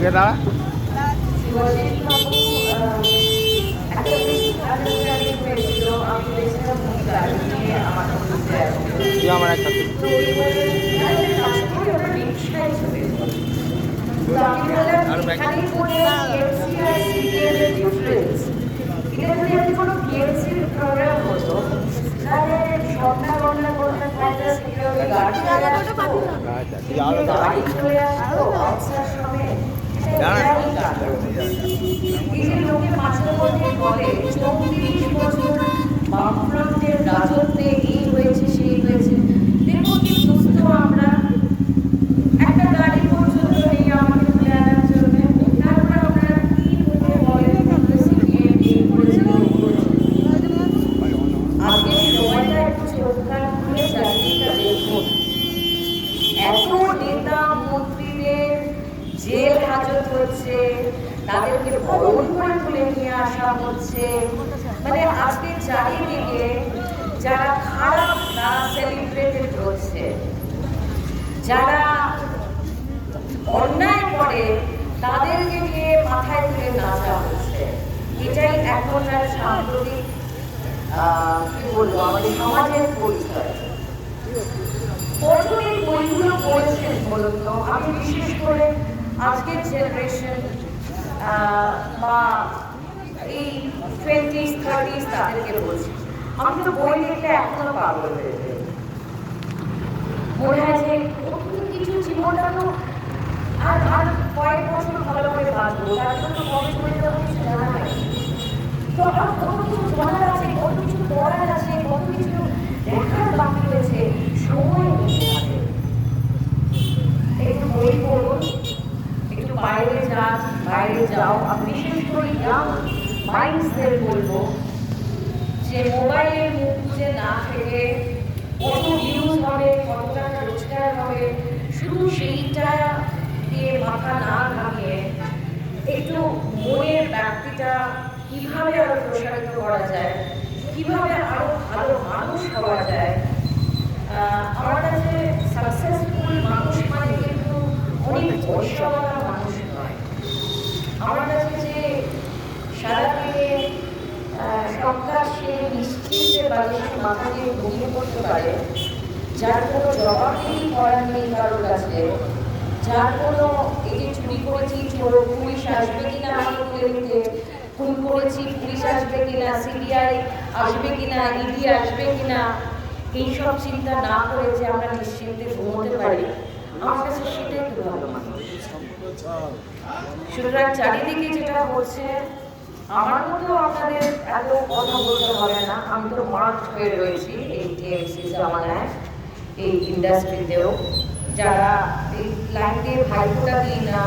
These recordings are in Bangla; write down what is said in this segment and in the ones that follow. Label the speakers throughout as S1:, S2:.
S1: দাঁড়া আমার একটা
S2: বামফ্রন্টের রাজত্বে এই হয়েছে সেই হয়েছে, দেখবো কি সুস্থ আমরা একটা গাড়ি পর্যন্ত নেই আমাকে তুলে আনার জন্য। তারপরে আপনারা কি বলতে বলেন সিপিএম এই করেছিল আজকে সময়টা একটু চোখ কান খুলে চারিদিকটা দেখুন। এত নেতা মন্ত্রীদের জেল হাজত হচ্ছে, তাদেরকে বরণ করে তুলে নিয়ে আসা হচ্ছে, মানে আজকে চারিদিকে যারা খারাপ না সেলিব্রেটেড হচ্ছে, যারা অন্যায় করে তাদেরকে নিয়ে মাথায় তুলে নাচা হচ্ছে। এটাই এখনকার সাম্প্রতিক কি বলবো আমাদের সমাজের পরিচয়। প্রথমে বইগুলো পড়েছেন বলুন তো, আমি বিশেষ করে আজকের জেনারেশন বা এই 20s 30s তাদেরকে বলছি, আমি তো বই দেখলে এখনো পাগল হয়ে যাই। মনে হয় যে কিছু জীবনটা তো আর আর কয়েক বছর ভালো করে বাঁচবো, তার জন্য কবে চলে যাবো কিছু জানা নাই। তো আর কত কিছু জানার আছে, কত কিছু পড়ার আছে, কত কিছু দেখার বাকি রয়েছে, সময় নেই হাতে। একটু বই পড়ুন, একটু বাইরে যাও। আর বিশেষ করে ইয়াং মাইন্ডসদের বলবো যে মোবাইলের মুখ বুঝে না থেকে কত ভিউজ হবে, কত টাকা রোজগার হবে, শুধু সেইটা দিয়ে মাথা না ঘামিয়ে একটু মনের ব্যক্তিটা কিভাবে আরো প্রসারিত করা যায়, কিভাবে আরো ভালো মানুষ হওয়া যায়। আমার কাছে সাকসেসফুল মানুষ মানে কিন্তু অনেক বৈশ্যবাদা মানুষ নয়। আমার কাছে যে সারাদিনে সরকার সে নিশ্চিন্তে বালিশে মাথা দিয়ে ঘুমিয়ে পড়তে পারে, যার কোনো জবাবদিহি করার নেই কারোর কাছে, যার কোনো এই যে চুরি করেছি পুলিশ আসবে কিনা আমাকে তুলে নিতে, খুন করেছি পুলিশ আসবে কিনা, সিবিআই আসবে কিনা, ইডি আসবে কিনা, এইসব চিন্তা না করে যে আমরা নিশ্চিন্তে ঘুমোতে পারি, আমার কাছে সেটাই তো ভালো মানুষ। সুতরাং চারিদিকে যেটা হচ্ছে, আমার মতো আপনাদের এত কথা বলতে হবে না, আমি তো মার্কড হয়ে রয়েছি এই টিএমসি জামানায়, এই ইন্ডাস্ট্রিতেও। যারা এই লাইন দিয়ে ভাইফোঁটা দিই না,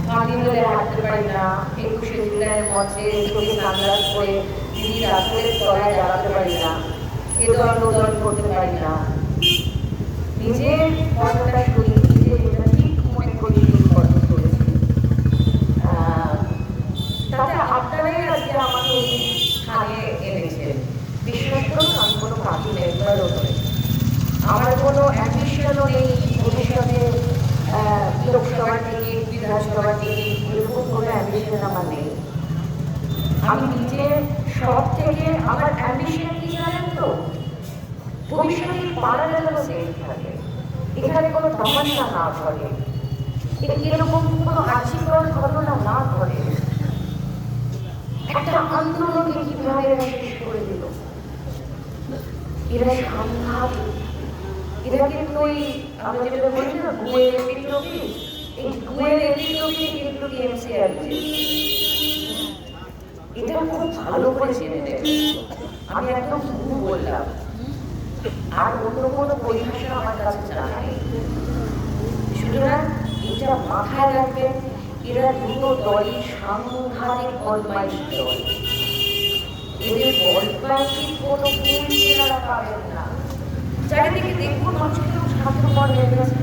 S2: কার্নিভালে হাঁটতে পারি না, 21শে জুলাইয়ের মঞ্চে ছবি সানগ্লাস করে দিদির আসলের তলায় দাঁড়াতে পারি না, এ দল ও দল করতে পারি না, নিজের কথাটা শুনি, নিজে যেটা ঠিক মনে করি সেই কথা করেছি। তাতে আপনারাই আজকে আমাকে এই স্থানে এনেছেন। বিশ্বাস করুন আমি কোনো পার্টি মেম্বারও নই, আমার কোনো অ্যাম্বিশনও নেই ভবিষ্যতে লোকসভার টিকিট, বিধানসভার টিকিট, এরকম কোনো অ্যাম্বিশন আমার নেই। আমি নিজে সব থেকে আমার অ্যাম্বিশন কি জানেন তো, ভবিষ্যতে পাড়াটা যেন সেফ থাকে, এখানে কোনো তামাশা না ঘটে, এরকম কোনো আর্থিকর ঘটনা না ঘটে। একটা আন্দোলনকে কিভাবে শেষ করে দিল এরা সাংঘাতিক। এরা কিন্তু ওই আমরা যেটা বলি না ঘুমের বিপ্লবী, এই ঘুমের বিপ্লবী কিন্তু টিএমসি আছে, এটা খুব ভালো করে জেনে নেবে। আমি একদম ঘুম বললাম, আর অন্য কোনো পরিভাষা আমার কাছে জানা নেই। সুতরাং এটা মাথায় রাখবেন, এরা দুটো দলই সাংঘাতিক বদমাইশ দল। এদের বদমাইশির কোনো কুল এরা পাবেন না। চারিদিকে দেখুন মানুষ কেউ স্বার্থপর হয়ে গেছে।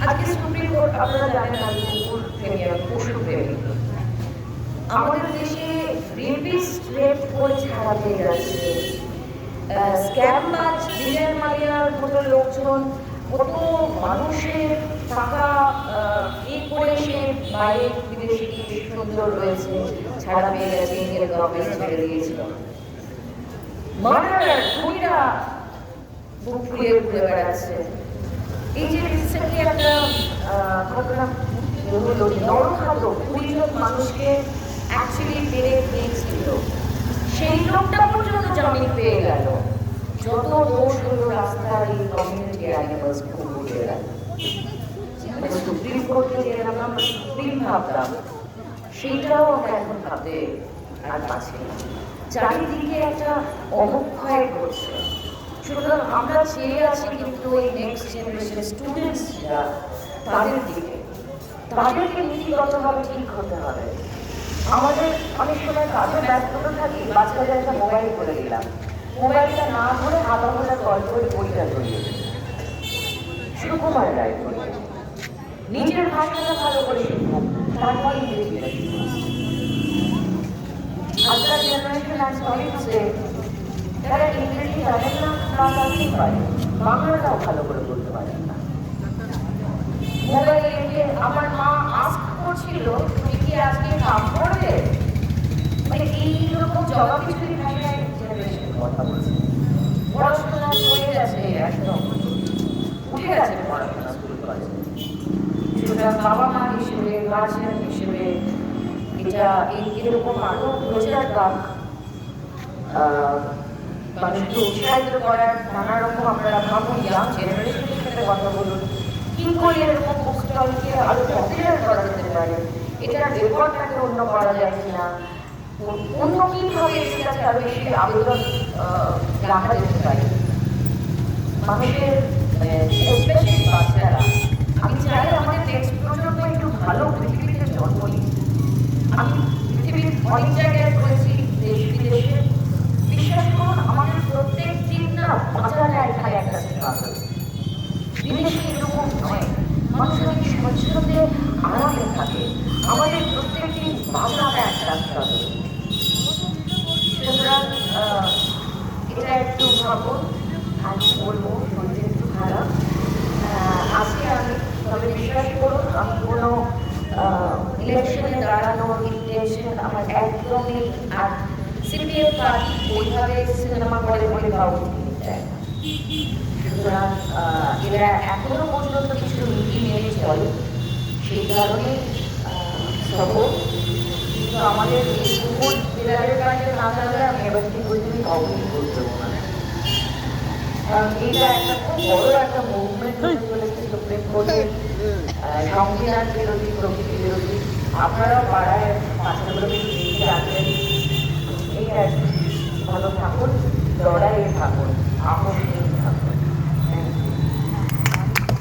S2: আজকে সুপ্রিম কোর্ট আপনারা জানেন আমি কুকুর প্রেমী, পশু প্রেমী। আমাদের দেশে রেপিস্ট রেপ করে ছাড়া পেয়ে যাচ্ছে, স্ক্যামবাজ বিজয় মালিয়ার মতো লোকজন কত মানুষের টাকা করে বাইরে বিদেশি কি সুন্দর রয়েছে, ছাড়া পেয়ে গেছে, ইন্ডিয়ান গভর্নমেন্ট ছেড়ে দিয়েছিল। মার্ডারার খুনিরা বুক ফুলিয়ে ঘুরে বেড়াচ্ছে। এই যে রিসেন্টলি একটা ঘটনা হলো, নরখাদ্য 20 জন মানুষকে অ্যাকচুয়ালি মেরে দিয়েছিল, সেই লোকটা পর্যন্ত জামিন পেয়ে গেল। যত দোষ হলো রাস্তার এই কমিউনিটি অ্যানিমালস খুব উঠে গেল। মানে সুপ্রিম কোর্টে যেরকম আমরা সুপ্রিম ভাবতাম, সেইটাও আমরা এখন ভাবতে আর পাচ্ছি না। চারিদিকে একটা অবক্ষয় ঘটছে। সুতরাং আমরা চেয়ে আছি কিন্তু ওই নেক্সট জেনারেশন স্টুডেন্টসরা তাদের দিকে, তাদেরকে নীতিগতভাবে ঠিক হতে হবে। আমাদের অনেক সময় কাজে ব্যস্ত থাকি, বাচ্চাদের একটা মোবাইল করে দিলাম, মোবাইলটা না ধরে আধা ঘন্টা গল্পের বইটা ধরিয়ে দিই, সুকুমার রায় ধরিয়ে দিই। নিজের ভাষাটা ভালো করে শিখুন, তারপর ইংরেজিটা শিখুন। আজকাল জেনারেশন আর স্টুডেন্টসে তারা ইংরেজি জানেন না, না জানতেই পারে, বাংলাটাও ভালো করে বলতে পারেন না। মোবাইলে গিয়ে আমার মা আস্ক করছিল, তুমি কি আজকে কাম করবে? মানে এইরকম জবাব কিছুই ভাষায় জেনারেশন কথা বলছে। পড়াশোনা হয়ে গেছে, একদম উঠে গেছে পড়াশোনা শুরু করেছে। সুতরাং বাবা মা হিসেবে, গার্জিয়ান হিসেবে এটা এরকম আরো প্রচার কাজ মানুষকে উৎসাহিত করার নানা রকম আমরা ভাবুন, ইয়াং জেনারেশনের সাথে কথা বলুন, কি করে এরকম বুক স্টলকে আরো পপুলার করা যেতে পারে, এটার রেকর্ডটাকে অন্য করা যায় কিনা, অন্য কিভাবে এর কাছে আরো বেশি আবেদন রাখা যেতে পারে। মানুষের স্পেশালি বাচ্চারা, আমি চাই আমাদের নেক্সট প্রজন্ম একটু ভালো পৃথিবীতে জন্ম নিই। আমি পৃথিবীর অনেক জায়গায় রয়েছি, দেশ বিদেশে, বিশ্বাস করুন আমাদের প্রত্যেক দিন না বাঁচাটা এখানে একটা স্ট্রাগল। বিদেশে এরকম নয়, মানুষ অনেক স্বচ্ছন্দে আরামে থাকে, আমাদের প্রত্যেক দিন বাঁচাটা একটা স্ট্রাগল। সুতরাং এটা একটু ভাবুন। আজ বলবো শরীর একটু খারাপ আজকে আমি, তবে বিশ্বাস করুন আমি কোনো ইলেকশনে দাঁড়ানোর ইন্টেনশন আমার একদমই, আর সিপিএম পার্টি ওইভাবে সিনেমা করে বলে কাউকে চায় না। সুতরাং এরা এখনো পর্যন্ত কিছু নীতি মেনে চলে, সেই কারণে সফল। কিন্তু আমাদের এই কুকুর বিড়ালের কাছে না থাকলে আমি এবার ঠিক বলতে কাউকে বলতে না। এটা একটা খুব বড় একটা মুভমেন্ট হতে চলেছে সুপ্রিম কোর্টের সংবিধান বিরোধী, প্রকৃতি বিরোধী। আপনারা পাড়ায় বাচ্চাগুলোকে দেখে আসবেন। এই ভালো থাকুন, লড়াইয়ে থাকুন।